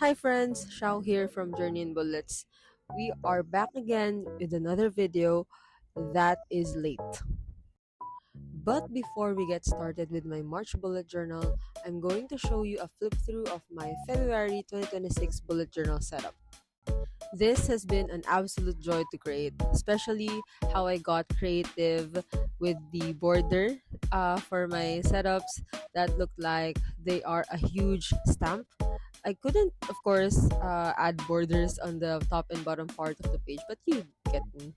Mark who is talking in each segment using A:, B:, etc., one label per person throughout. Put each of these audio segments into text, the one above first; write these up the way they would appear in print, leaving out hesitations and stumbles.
A: Hi friends, Shao here from Journey and Bullets. We are back again with another video that is late. But before we get started with my March bullet journal, I'm going to show you a flip through of my February 2026 bullet journal setup. This has been an absolute joy to create, especially how I got creative with the border for my setups that look like they are a huge stamp. I couldn't, of course, add borders on the top and bottom part of the page, but you get me.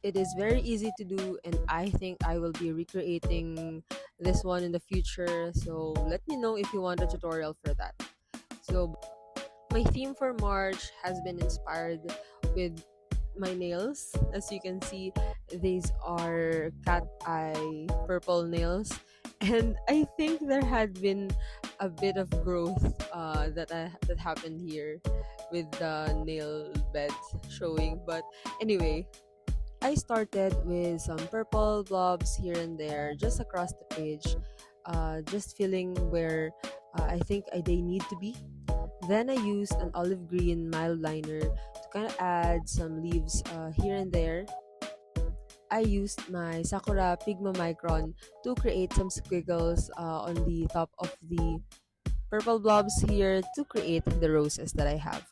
A: It is very easy to do, and I think I will be recreating this one in the future. So let me know if you want a tutorial for that. So my theme for March has been inspired with my nails. As you can see, these are cat eye purple nails, and I think there had been a bit of growth that happened here with the nail beds showing. But anyway, I started with some purple blobs here and there, just across the page, just filling where I think they need to be. Then I used an olive green mild liner to kind of add some leaves here and there. I used my Sakura Pigma Micron to create some squiggles on the top of the purple blobs here to create the roses that I have.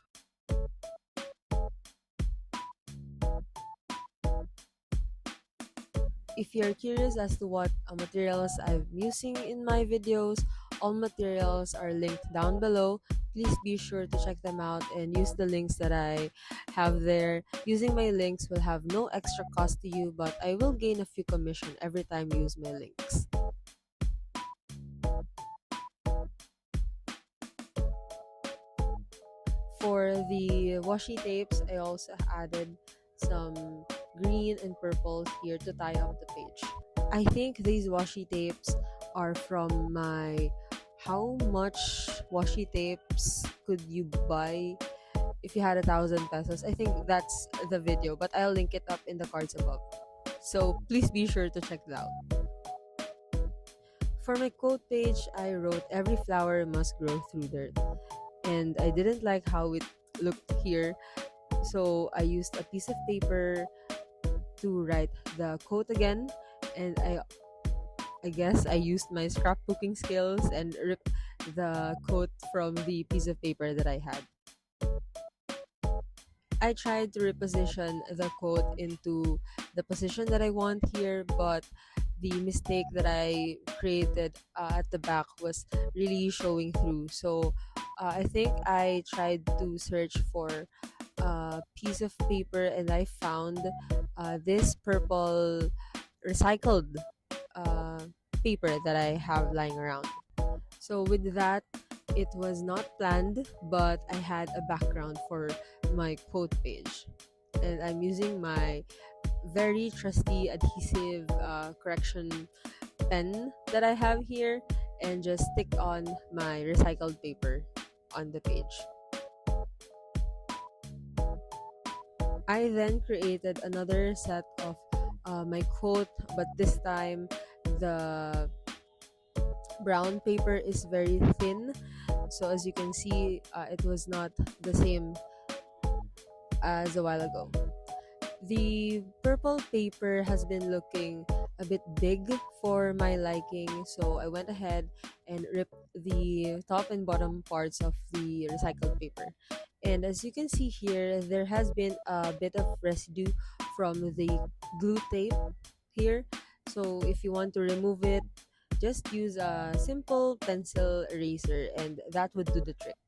A: If you're curious as to what materials I'm using in my videos, all materials are linked down below. Please be sure to check them out and use the links that I have there. Using my links will have no extra cost to you, but I will gain a few commission every time you use my links. For the washi tapes, I also added some green and purple here to tie up the page. I think these washi tapes are from my how much washi tapes could you buy if you had 1,000 pesos. I think that's the video, but I'll link it up in the cards above. So please be sure to check it out. For my quote page, I wrote every flower must grow through dirt. And I didn't like how it looked here. So I used a piece of paper to write the quote again, and I guess I used my scrapbooking skills and ripped the quote from the piece of paper that I had. I tried to reposition the quote into the position that I want here, but the mistake that I created at the back was really showing through. So I think I tried to search for a piece of paper and I found this purple recycled uh, paper that I have lying around. So with that, it was not planned, but I had a background for my quote page. And I'm using my very trusty adhesive correction pen that I have here and just stick on my recycled paper on the page. I then created another set of my quote, but this time the brown paper is very thin. So as you can see, it was not the same as a while ago. The purple paper has been looking a bit big for my liking, so I went ahead and ripped the top and bottom parts of the recycled paper. And as you can see here, there has been a bit of residue from the glue tape here. So if you want to remove it, just use a simple pencil eraser and that would do the trick.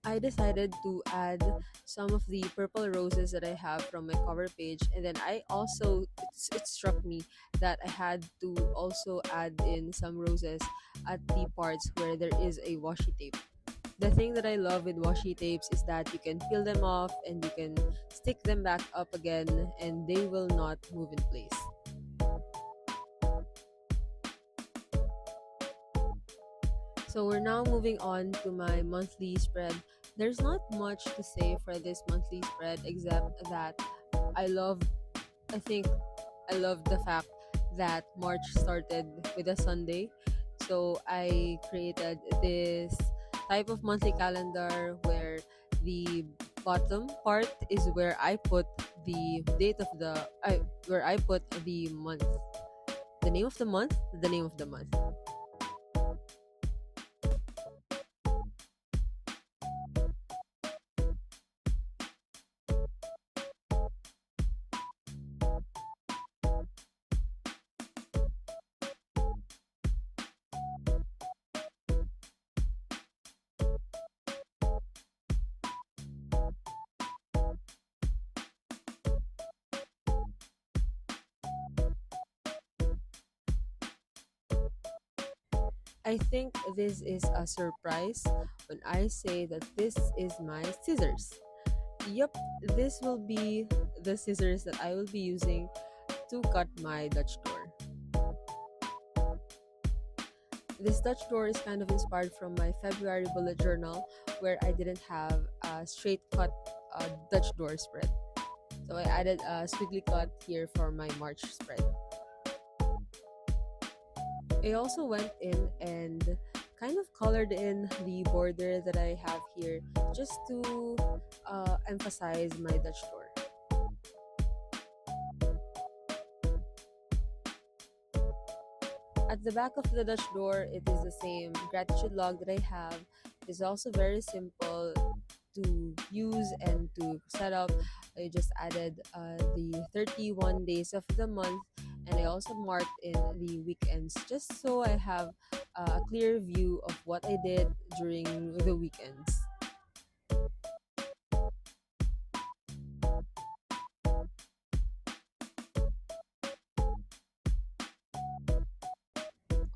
A: I decided to add some of the purple roses that I have from my cover page, and then I also it struck me that I had to also add in some roses at the parts where there is a washi tape. The thing that I love with washi tapes is that you can peel them off and you can stick them back up again and they will not move in place. So we're now moving on to my monthly spread. There's not much to say for this monthly spread except that I love I think I love the fact that March started with a Sunday. So I created this type of monthly calendar where the bottom part is where I put the date of the where I put the month, the name of the month, the name of the month. I think this is a surprise when I say that this is my scissors. Yep, this will be the scissors that I will be using to cut my Dutch door. This Dutch door is kind of inspired from my February bullet journal where I didn't have a straight cut Dutch door spread. So I added a squiggly cut here for my March spread. I also went in and kind of colored in the border that I have here just to emphasize my Dutch door. At the back of the Dutch door, it is the same gratitude log that I have. It's also very simple to use and to set up. I just added the 31 days of the month, and I also marked in the weekends just so I have a clear view of what I did during the weekends.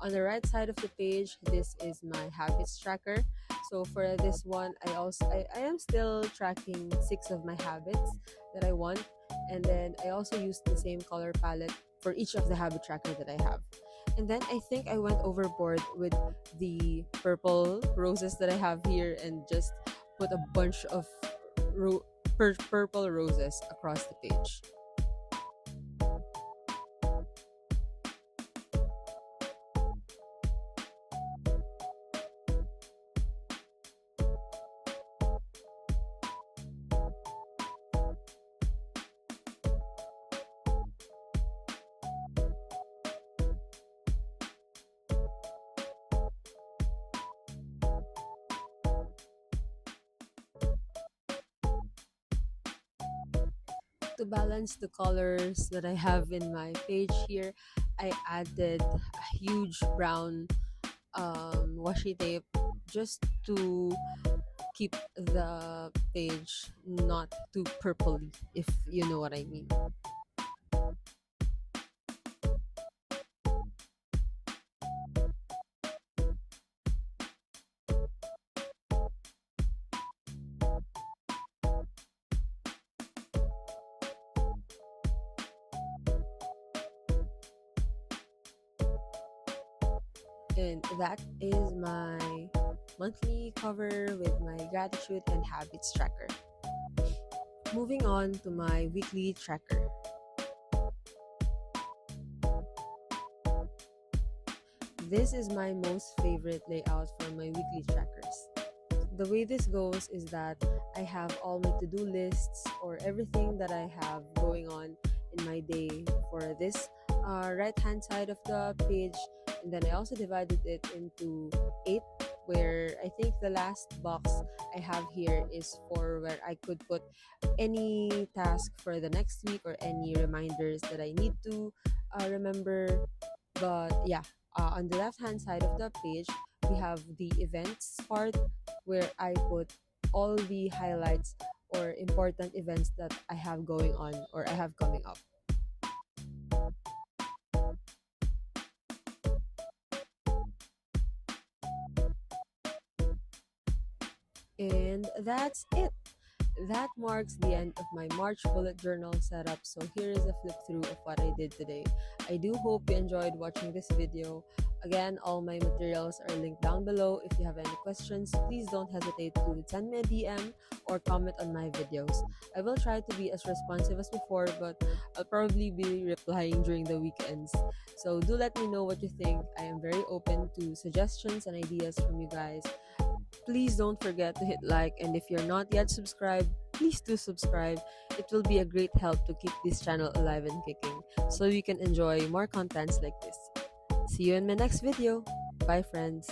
A: On the right side of the page, this is my habits tracker. So for this one, I am still tracking 6 of my habits that I want, and then I also used the same color palette for each of the habit tracker that I have. And then I think I went overboard with the purple roses that I have here and just put a bunch of ro- purple roses across the page. To balance the colors that I have in my page here, I added a huge brown washi tape just to keep the page not too purpley, if you know what I mean. And that is my monthly cover with my gratitude and habits tracker. Moving on to my weekly tracker. This is my most favorite layout for my weekly trackers. The way this goes is that I have all my to-do lists or everything that I have going on in my day for this right hand side of the page, and then I also divided it into 8, where I think the last box I have here is for where I could put any task for the next week or any reminders that I need to remember. But yeah, on the left hand side of the page we have the events part where I put all the highlights or important events that I have going on or I have coming up. And that's it. That marks the end of my March bullet journal setup. So here is a flip through of what I did today. I do hope you enjoyed watching this video. Again, all my materials are linked down below. If you have any questions, please don't hesitate to send me a DM or comment on my videos. I will try to be as responsive as before, but I'll probably be replying during the weekends. So do let me know what you think. I am very open to suggestions and ideas from you guys. please don't forget to hit like, and if you're not yet subscribed, please do subscribe. It will be a great help to keep this channel alive and kicking so you can enjoy more contents like this. See you in my next video. Bye friends.